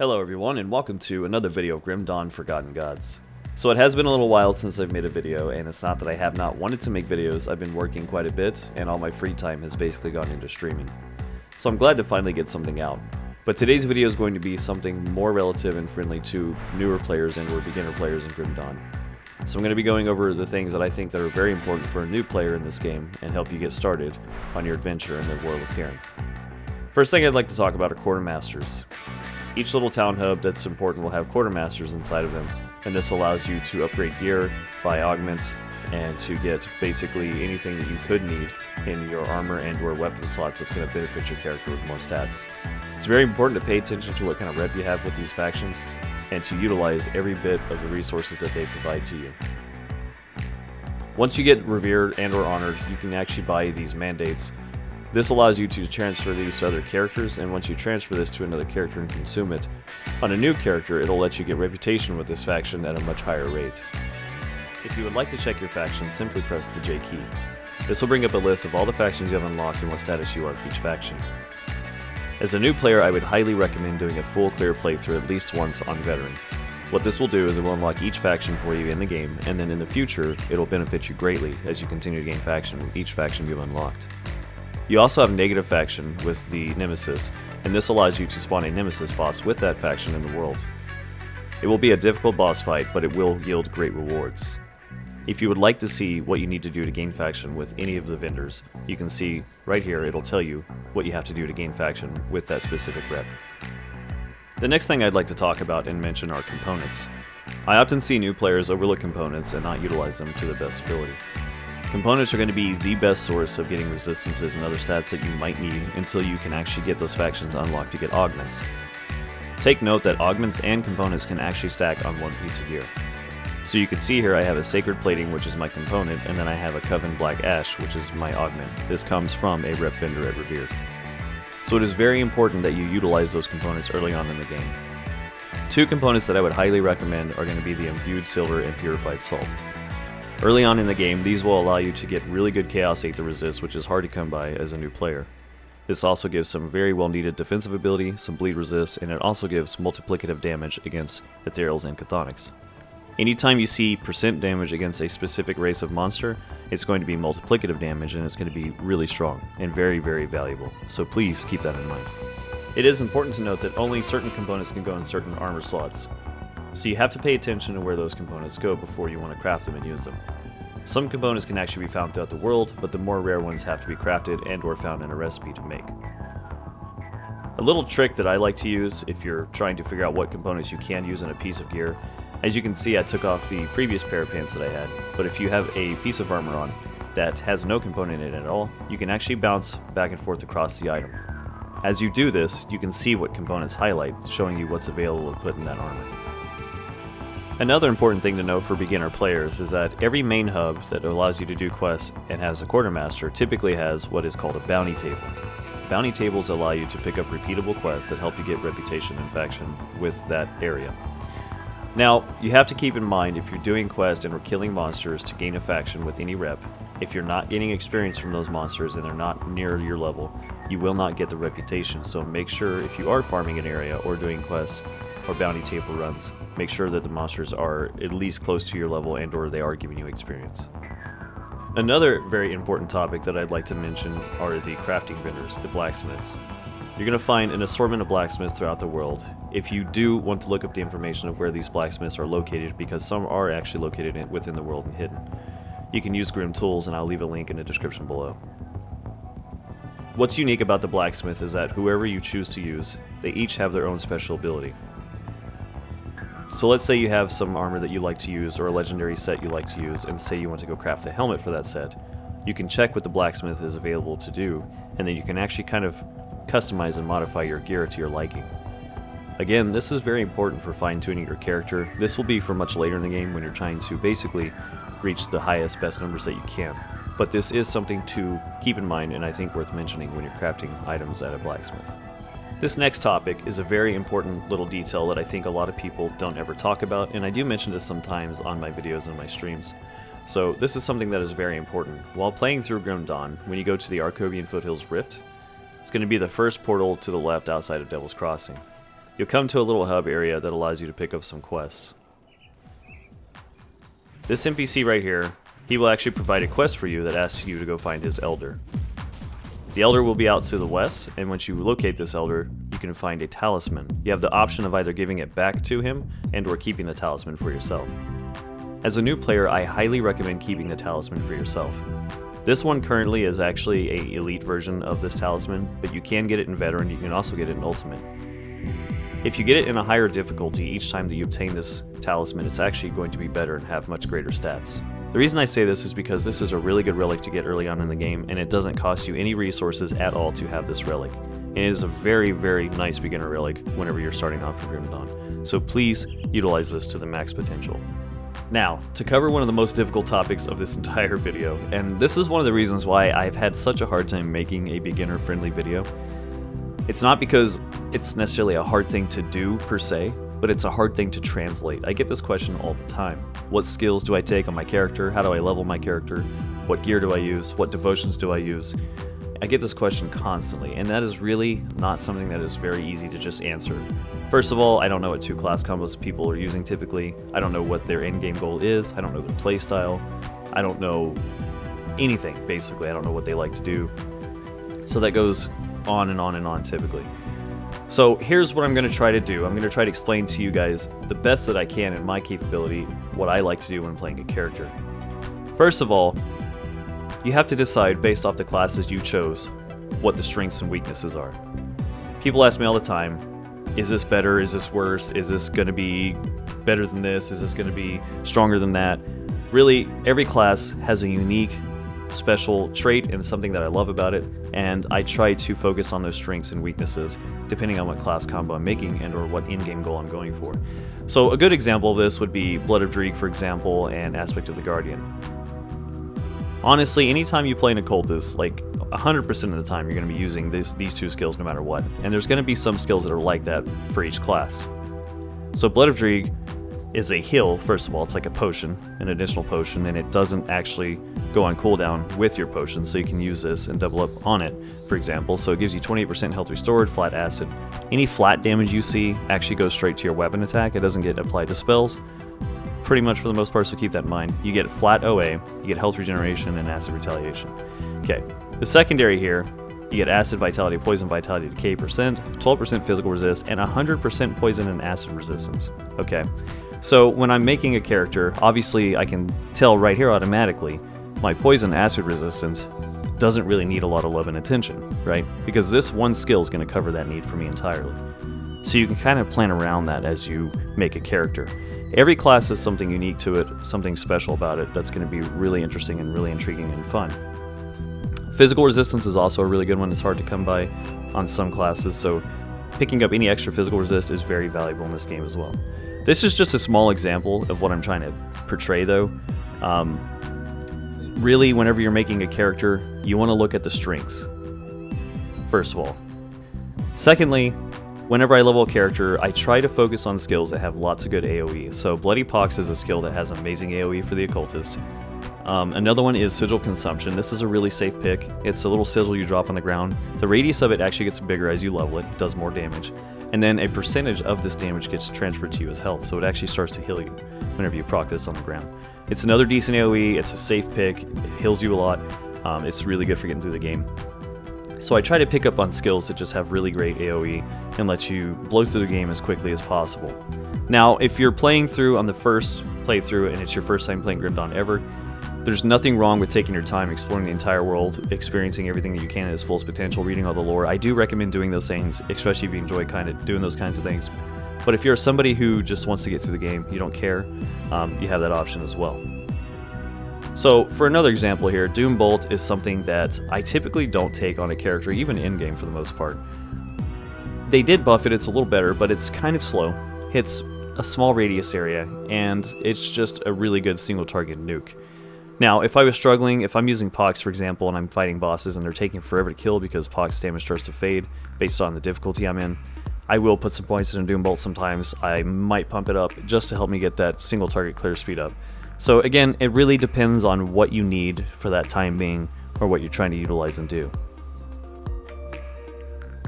Hello everyone, and welcome to another video of Grim Dawn Forgotten Gods. So it has been a little while since I've made a video, and it's not that I have not wanted to make videos. I've been working quite a bit, and all my free time has basically gone into streaming. So I'm glad to finally get something out. But today's video is going to be something more relative and friendly to newer players and or beginner players in Grim Dawn. So I'm going to be going over the things that I think that are very important for a new player in this game and help you get started on your adventure in the world of Cairn. First thing I'd like to talk about are quartermasters. Each little town hub that's important will have quartermasters inside of them, and this allows you to upgrade gear, buy augments, and to get basically anything that you could need in your armor and or weapon slots that's going to benefit your character with more stats. It's very important to pay attention to what kind of rep you have with these factions, and to utilize every bit of the resources that they provide to you. Once you get revered and or honored, you can actually buy these mandates. This allows you to transfer these to other characters, and once you transfer this to another character and consume it, on a new character it'll let you get reputation with this faction at a much higher rate. If you would like to check your faction, simply press the J key. This will bring up a list of all the factions you have unlocked and what status you are with each faction. As a new player, I would highly recommend doing a full clear playthrough at least once on Veteran. What this will do is it will unlock each faction for you in the game, and then in the future it'll benefit you greatly as you continue to gain faction with each faction you've unlocked. You also have negative faction with the Nemesis, and this allows you to spawn a Nemesis boss with that faction in the world. It will be a difficult boss fight, but it will yield great rewards. If you would like to see what you need to do to gain faction with any of the vendors, you can see right here it'll tell you what you have to do to gain faction with that specific rep. The next thing I'd like to talk about and mention are components. I often see new players overlook components and not utilize them to their best ability. Components are going to be the best source of getting resistances and other stats that you might need until you can actually get those factions unlocked to get augments. Take note that augments and components can actually stack on one piece of gear. So you can see here I have a Sacred Plating, which is my component, and then I have a Coven Black Ash, which is my augment. This comes from a rep vendor at Revered. So it is very important that you utilize those components early on in the game. Two components that I would highly recommend are going to be the Imbued Silver and Purified Salt. Early on in the game, these will allow you to get really good Chaos 8 to resist, which is hard to come by as a new player. This also gives some very well needed defensive ability, some bleed resist, and it also gives multiplicative damage against Ethereals and Chthonics. Anytime you see percent damage against a specific race of monster, it's going to be multiplicative damage, and it's going to be really strong and very, very valuable. So please keep that in mind. It is important to note that only certain components can go in certain armor slots. So you have to pay attention to where those components go before you want to craft them and use them. Some components can actually be found throughout the world, but the more rare ones have to be crafted and or found in a recipe to make. A little trick that I like to use if you're trying to figure out what components you can use in a piece of gear. As you can see, I took off the previous pair of pants that I had, but if you have a piece of armor on that has no component in it at all, you can actually bounce back and forth across the item. As you do this, you can see what components highlight, showing you what's available to put in that armor. Another important thing to know for beginner players is that every main hub that allows you to do quests and has a quartermaster typically has what is called a bounty table. Bounty tables allow you to pick up repeatable quests that help you get reputation and faction with that area. Now, you have to keep in mind if you're doing quests and or killing monsters to gain a faction with any rep, if you're not gaining experience from those monsters and they're not near your level, you will not get the reputation. So make sure if you are farming an area or doing quests or bounty table runs, make sure that the monsters are at least close to your level and or they are giving you experience. Another very important topic that I'd like to mention are the crafting vendors, the blacksmiths. You're going to find an assortment of blacksmiths throughout the world. If you do want to look up the information of where these blacksmiths are located, because some are actually located within the world and hidden, you can use Grim Tools, and I'll leave a link in the description below. What's unique about the blacksmith is that whoever you choose to use, they each have their own special ability. So let's say you have some armor that you like to use or a legendary set you like to use, and say you want to go craft a helmet for that set. You can check what the blacksmith is available to do, and then you can actually kind of customize and modify your gear to your liking. Again, this is very important for fine-tuning your character. This will be for much later in the game when you're trying to basically reach the highest, best numbers that you can. But this is something to keep in mind and I think worth mentioning when you're crafting items at a blacksmith. This next topic is a very important little detail that I think a lot of people don't ever talk about, and I do mention this sometimes on my videos and my streams. So this is something that is very important. While playing through Grim Dawn, when you go to the Arcovian Foothills Rift, it's going to be the first portal to the left outside of Devil's Crossing. you'll come to a little hub area that allows you to pick up some quests. This NPC right here, he will actually provide a quest for you that asks you to go find his elder. The elder will be out to the west, and once you locate this elder, you can find a talisman. You have the option of either giving it back to him and or keeping the talisman for yourself. As a new player, I highly recommend keeping the talisman for yourself. This one currently is actually a elite version of this talisman, but you can get it in veteran, you can also get it in ultimate. If you get it in a higher difficulty, each time that you obtain this talisman, it's actually going to be better and have much greater stats. The reason I say this is because this is a really good relic to get early on in the game, and it doesn't cost you any resources at all to have this relic. And it is a very, very nice beginner relic whenever you're starting off in Grim Dawn. So please utilize this to the max potential. Now, to cover one of the most difficult topics of this entire video, and this is one of the reasons why I've had such a hard time making a beginner-friendly video. It's not because it's necessarily a hard thing to do per se, but it's a hard thing to translate. I get this question all the time. What skills do I take on my character? How do I level my character? What gear do I use? What devotions do I use? I get this question constantly, and that is really not something that is very easy to just answer. First of all, I don't know what 2 class combos people are using typically. I don't know what their end-game goal is. I don't know their playstyle. I don't know anything, basically. I don't know what they like to do. So that goes on and on and on typically. So here's what I'm going to try to do. I'm going to try to explain to you guys the best that I can in my capability what I like to do when playing a character. First of all, you have to decide based off the classes you chose what the strengths and weaknesses are. People ask me all the time, is this better? Is this worse? Is this going to be better than this? Is this going to be stronger than that? Really, every class has a unique special trait and something that I love about it, and I try to focus on those strengths and weaknesses depending on what class combo I'm making and or what in-game goal I'm going for. So a good example of this would be Blood of Dreeg, for example, and Aspect of the Guardian. Honestly, anytime you play an occultist, like 100% of the time you're going to be using these 2 skills no matter what, and there's going to be some skills that are like that for each class. So Blood of Dreeg is a heal. First of all, it's like a potion, an additional potion, and it doesn't actually go on cooldown with your potion, so you can use this and double up on it, for example. So it gives you 28% health restored, flat acid. Any flat damage you see actually goes straight to your weapon attack. It doesn't get applied to spells, pretty much for the most part, so keep that in mind. You get flat OA, you get health regeneration, and acid retaliation. Okay, the secondary here, you get acid, vitality, poison, vitality, decay percent, 12% physical resist, and 100% poison and acid resistance. Okay, so when I'm making a character, obviously I can tell right here automatically my poison acid resistance doesn't really need a lot of love and attention, right? Because this one skill is going to cover that need for me entirely. So you can kind of plan around that as you make a character. Every class has something unique to it, something special about it that's going to be really interesting and really intriguing and fun. Physical resistance is also a really good one. It's hard to come by on some classes, so picking up any extra physical resist is very valuable in this game as well. This is just a small example of what I'm trying to portray, though. Really, whenever you're making a character, you want to look at the strengths, first of all. Secondly, whenever I level a character, I try to focus on skills that have lots of good AoE. So Bloody Pox is a skill that has amazing AoE for the occultist. Another one is Sigil of Consumption. This is a really safe pick. It's a little sigil you drop on the ground. The radius of it actually gets bigger as you level it, does more damage. And then a percentage of this damage gets transferred to you as health, so it actually starts to heal you whenever you proc this on the ground. It's another decent AoE, it's a safe pick, it heals you a lot. It's really good for getting through the game. So I try to pick up on skills that just have really great AoE and let you blow through the game as quickly as possible. Now, if you're playing through on the first playthrough and it's your first time playing Grim Dawn ever, there's nothing wrong with taking your time, exploring the entire world, experiencing everything that you can at its fullest potential, reading all the lore. I do recommend doing those things, especially if you enjoy kind of doing those kinds of things. But if you're somebody who just wants to get through the game, you don't care, you have that option as well. So for another example here, Doom Bolt is something that I typically don't take on a character, even in-game for the most part. They did buff it, it's a little better, but it's kind of slow. Hits a small radius area, and it's just a really good single target nuke. Now, if I was struggling, if I'm using Pox, for example, and I'm fighting bosses and they're taking forever to kill because Pox damage starts to fade based on the difficulty I'm in, I will put some points in a Doom Bolt sometimes. I might pump it up just to help me get that single target clear speed up. So again, it really depends on what you need for that time being or what you're trying to utilize and do.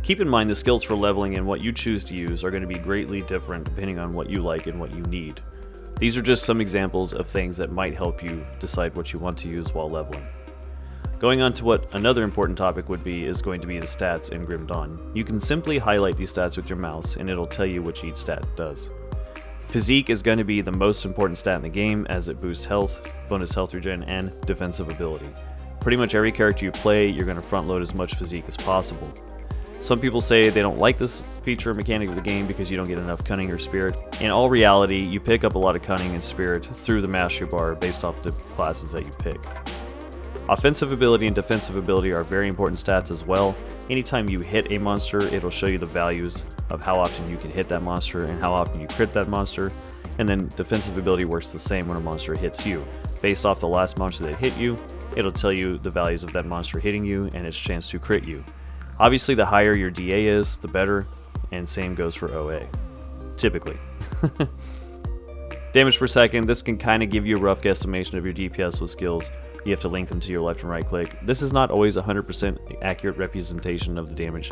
Keep in mind the skills for leveling and what you choose to use are going to be greatly different depending on what you like and what you need. These are just some examples of things that might help you decide what you want to use while leveling. Going on to what another important topic would be is going to be the stats in Grim Dawn. You can simply highlight these stats with your mouse and it'll tell you what each stat does. Physique is going to be the most important stat in the game as it boosts health, bonus health regen, and defensive ability. Pretty much every character you play, you're going to front load as much physique as possible. Some people say they don't like this feature or mechanic of the game because you don't get enough cunning or spirit. In all reality, you pick up a lot of cunning and spirit through the mastery bar based off the classes that you pick. Offensive ability and defensive ability are very important stats as well. Anytime you hit a monster, it'll show you the values of how often you can hit that monster and how often you crit that monster. And then defensive ability works the same when a monster hits you. Based off the last monster that hit you, it'll tell you the values of that monster hitting you and its chance to crit you. Obviously, the higher your DA is, the better, and same goes for OA. Typically. Damage per second, this can kind of give you a rough guesstimation of your DPS with skills. You have to link them to your left and right click. This is not always 100% accurate representation of the damage.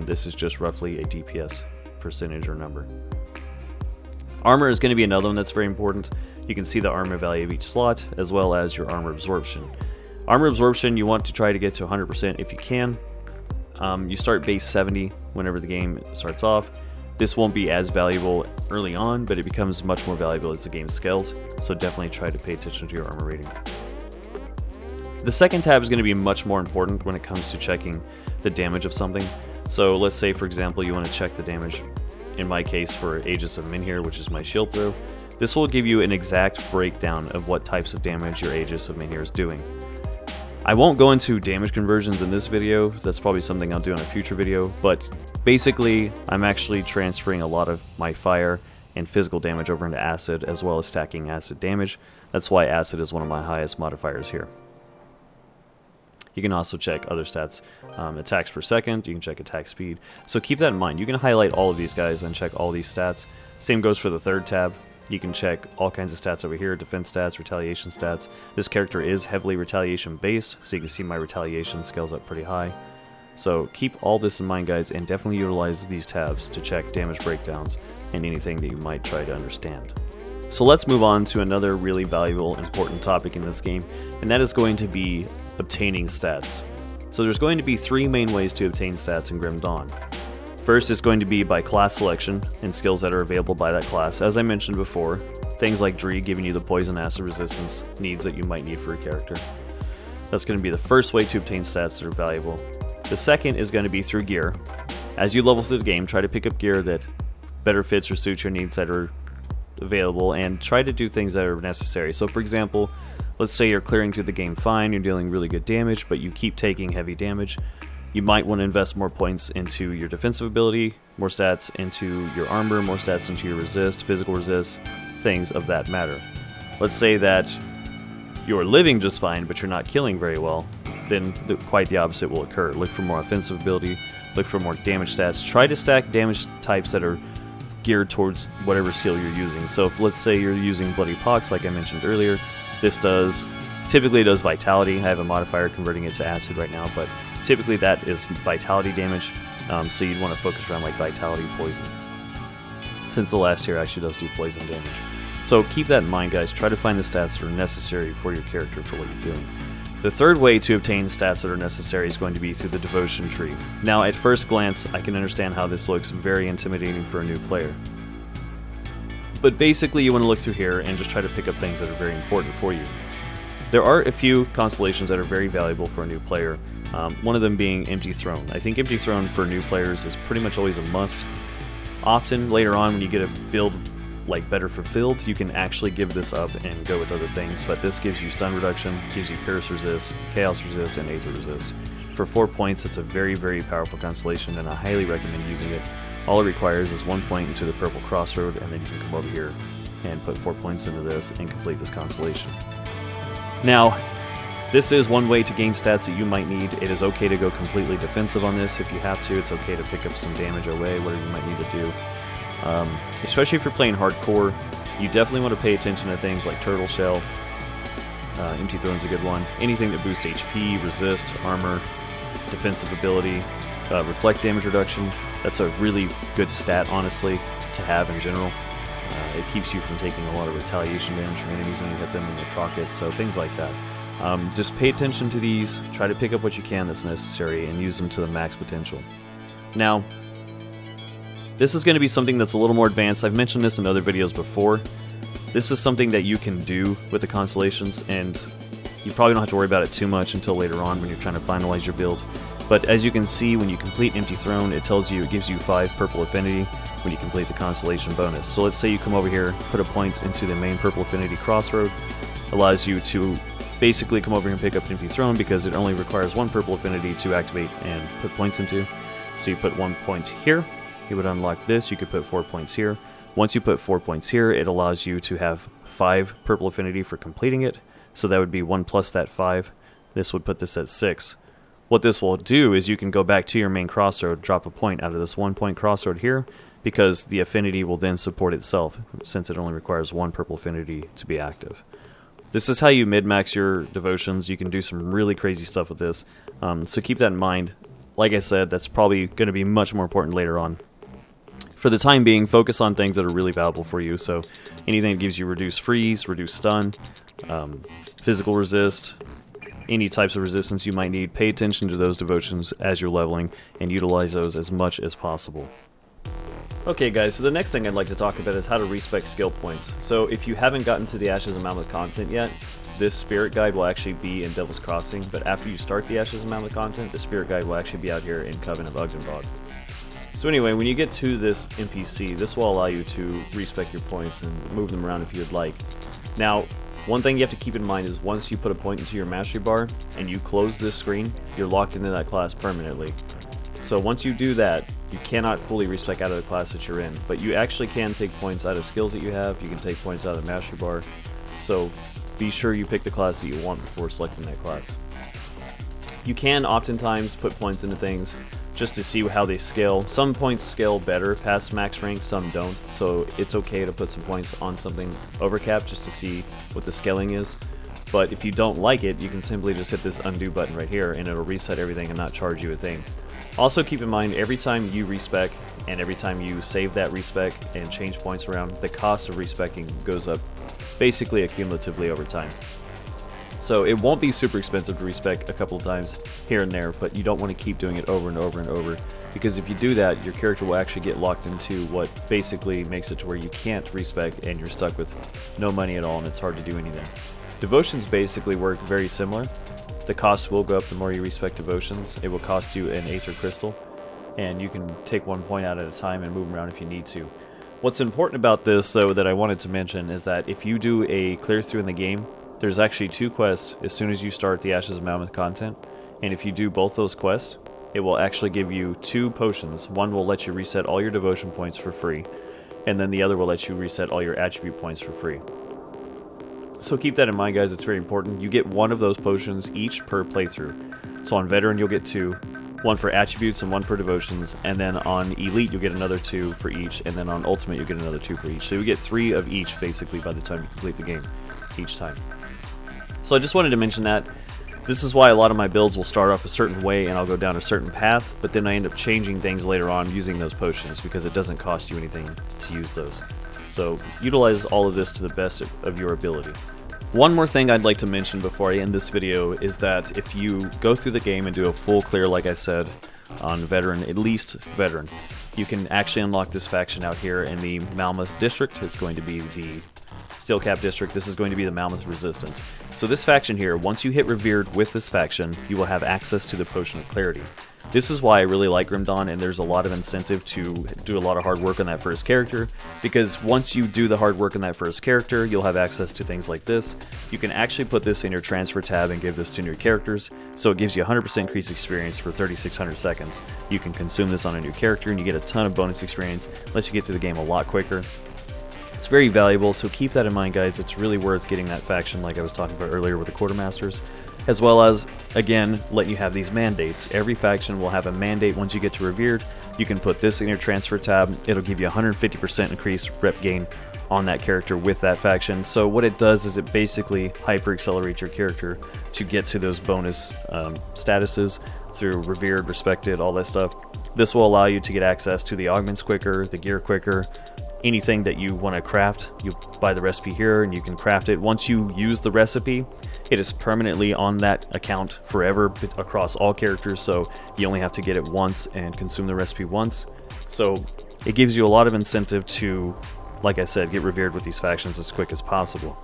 This is just roughly a DPS percentage or number. Armor is going to be another one that's very important. You can see the armor value of each slot, as well as your armor absorption. Armor absorption, you want to try to get to 100% if you can. You start base 70 whenever the game starts off. This won't be as valuable early on, but it becomes much more valuable as the game scales, so definitely try to pay attention to your armor rating. The second tab is going to be much more important when it comes to checking the damage of something. So let's say, for example, you want to check the damage, in my case for Aegis of Minhir, which is my shield throw. This will give you an exact breakdown of what types of damage your Aegis of Minhir is doing. I won't go into damage conversions in this video, that's probably something I'll do in a future video, but basically I'm actually transferring a lot of my fire and physical damage over into acid, as well as stacking acid damage. That's why acid is one of my highest modifiers here. You can also check other stats, attacks per second, you can check attack speed, so keep that in mind. You can highlight all of these guys and check all these stats. Same goes for the third tab. You can check all kinds of stats over here, defense stats, retaliation stats. This character is heavily retaliation based, so you can see my retaliation scales up pretty high. So keep all this in mind, guys, and definitely utilize these tabs to check damage breakdowns and anything that you might try to understand. So let's move on to another really valuable, important topic in this game, and that is going to be obtaining stats. So there's going to be three main ways to obtain stats in Grim Dawn. First is going to be by class selection and skills that are available by that class. As I mentioned before, things like Dree giving you the poison acid resistance needs that you might need for a character. That's going to be the first way to obtain stats that are valuable. The second is going to be through gear. As you level through the game, try to pick up gear that better fits or suits your needs that are available, and try to do things that are necessary. So for example, let's say you're clearing through the game fine, you're dealing really good damage, but you keep taking heavy damage. You might want to invest more points into your defensive ability, more stats into your armor, more stats into your resist, physical resist, things of that matter. Let's say that you're living just fine, but you're not killing very well, then quite the opposite will occur. Look for more offensive ability, look for more damage stats. Try to stack damage types that are geared towards whatever skill you're using. So if let's say you're using Bloody Pox, like I mentioned earlier, this typically does vitality. I have a modifier converting it to acid right now, but typically that is vitality damage, so you'd want to focus around like vitality, poison. Since the last tier actually does do poison damage. So keep that in mind, guys. Try to find the stats that are necessary for your character for what you're doing. The third way to obtain stats that are necessary is going to be through the devotion tree. Now at first glance, I can understand how this looks very intimidating for a new player. But basically you want to look through here and just try to pick up things that are very important for you. There are a few constellations that are very valuable for a new player. One of them being Empty Throne. I think Empty Throne for new players is pretty much always a must. Often later on when you get a build like better fulfilled, you can actually give this up and go with other things, but this gives you stun reduction, gives you pierce resist, chaos resist, and aether resist. For 4 points, it's a very, very powerful constellation, and I highly recommend using it. All it requires is 1 point into the purple crossroad, and then you can come over here and put 4 points into this and complete this constellation. Now, this is one way to gain stats that you might need. It is okay to go completely defensive on this if you have to. It's okay to pick up some damage away, whatever you might need to do. Especially if you're playing hardcore, you definitely want to pay attention to things like Turtle Shell. Empty Throne's a good one. Anything that boosts HP, resist, armor, defensive ability, reflect damage reduction. That's a really good stat, honestly, to have in general. It keeps you from taking a lot of retaliation damage from enemies when you hit them when they proc it, so things like that. Just pay attention to these, try to pick up what you can that's necessary, and use them to the max potential. Now, this is going to be something that's a little more advanced. I've mentioned this in other videos before. This is something that you can do with the Constellations, and you probably don't have to worry about it too much until later on when you're trying to finalize your build. But as you can see, when you complete Empty Throne, it gives you 5 purple affinity when you complete the Constellation bonus. So let's say you come over here, put a point into the main purple affinity crossroad, allows you to basically come over here and pick up Empty Throne because it only requires 1 purple affinity to activate and put points into. So you put 1 point here, you would unlock this, you could put 4 points here. Once you put 4 points here, it allows you to have 5 purple affinity for completing it, so that would be 1 plus that 5. This would put this at 6. What this will do is you can go back to your main crossroad, drop a point out of this 1 point crossroad here, because the affinity will then support itself, since it only requires 1 purple affinity to be active. This is how you min-max your devotions. You can do some really crazy stuff with this, so keep that in mind. Like I said, that's probably going to be much more important later on. For the time being, focus on things that are really valuable for you, so anything that gives you reduced freeze, reduced stun, physical resist, any types of resistance you might need, pay attention to those devotions as you're leveling, and utilize those as much as possible. Okay guys, so the next thing I'd like to talk about is how to respec skill points. So if you haven't gotten to the Ashes of Mammoth content yet, this spirit guide will actually be in Devil's Crossing, but after you start the Ashes of Mammoth content, the spirit guide will actually be out here in Coven of Ugdenbog. So anyway, when you get to this NPC, this will allow you to respec your points and move them around if you'd like. Now, one thing you have to keep in mind is once you put a point into your mastery bar and you close this screen, you're locked into that class permanently. So once you do that, you cannot fully respec out of the class that you're in, but you actually can take points out of skills that you have, you can take points out of the mastery bar, so be sure you pick the class that you want before selecting that class. You can oftentimes put points into things just to see how they scale. Some points scale better past max rank, some don't, so it's okay to put some points on something overcap just to see what the scaling is. But if you don't like it, you can simply just hit this undo button right here and it'll reset everything and not charge you a thing. Also keep in mind, every time you respec and every time you save that respec and change points around, the cost of respecing goes up basically accumulatively over time. So it won't be super expensive to respec a couple of times here and there, but you don't want to keep doing it over and over and over, because if you do that, your character will actually get locked into what basically makes it to where you can't respec and you're stuck with no money at all and it's hard to do anything. Devotions basically work very similar. The cost will go up the more you respec devotions. It will cost you an Aether Crystal, and you can take 1 point out at a time and move them around if you need to. What's important about this, though, that I wanted to mention is that if you do a clear through in the game, there's actually 2 quests as soon as you start the Ashes of Mammoth content, and if you do both those quests, it will actually give you 2 potions. One will let you reset all your devotion points for free, and then the other will let you reset all your attribute points for free. So keep that in mind, guys, it's very important. You get 1 of those potions each per playthrough. So on Veteran you'll get 2, 1 for attributes and 1 for devotions, and then on Elite you'll get another 2 for each, and then on Ultimate you'll get another 2 for each. So you get 3 of each basically by the time you complete the game each time. So I just wanted to mention that. This is why a lot of my builds will start off a certain way and I'll go down a certain path, but then I end up changing things later on using those potions because it doesn't cost you anything to use those. So utilize all of this to the best of your ability. One more thing I'd like to mention before I end this video is that if you go through the game and do a full clear, like I said, on Veteran, at least Veteran, you can actually unlock this faction out here in the Mammoth District. It's going to be the Steel Cap District. This is going to be the Mammoth Resistance. So this faction here, once you hit Revered with this faction, you will have access to the Potion of Clarity. This is why I really like Grim Dawn, and there's a lot of incentive to do a lot of hard work on that first character, because once you do the hard work on that first character, you'll have access to things like this. You can actually put this in your transfer tab and give this to new characters, so it gives you 100% increased experience for 3600 seconds. You can consume this on a new character and you get a ton of bonus experience, lets you get through the game a lot quicker. It's very valuable, so keep that in mind, guys. It's really worth getting that faction like I was talking about earlier with the Quartermasters, as well as, again, let you have these mandates. Every faction will have a mandate once you get to Revered. You can put this in your transfer tab. It'll give you 150% increased rep gain on that character with that faction. So what it does is it basically hyper accelerates your character to get to those bonus statuses. through revered, respected, all that stuff. This will allow you to get access to the augments quicker, the gear quicker, anything that you want to craft. You buy the recipe here and you can craft it. Once you use the recipe, it is permanently on that account forever across all characters, so you only have to get it once and consume the recipe once. So it gives you a lot of incentive to, like I said, get revered with these factions as quick as possible.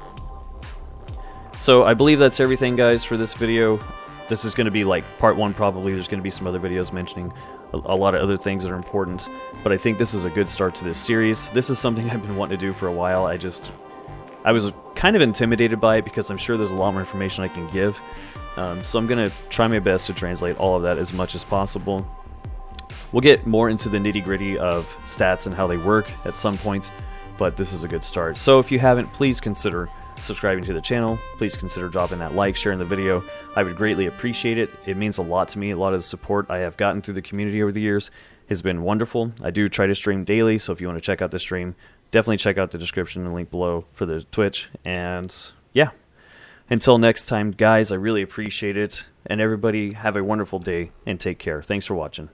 So I believe that's everything, guys, for this video. This is going to be like part 1 probably. There's going to be some other videos mentioning a lot of other things that are important, but I think this is a good start to this series. This is something I've been wanting to do for a while. I was kind of intimidated by it because I'm sure there's a lot more information I can give. So I'm going to try my best to translate all of that as much as possible. We'll get more into the nitty-gritty of stats and how they work at some point, but this is a good start. So if you haven't, please consider subscribing to the channel. Please consider dropping that like, sharing the video. I would greatly appreciate it. It means a lot to me. A lot of the support I have gotten through the community over the years has been wonderful. I do try to stream daily, so if you want to check out the stream, definitely check out the description and link below for the Twitch. And yeah, until next time, guys, I really appreciate it. And everybody have a wonderful day and take care. Thanks for watching.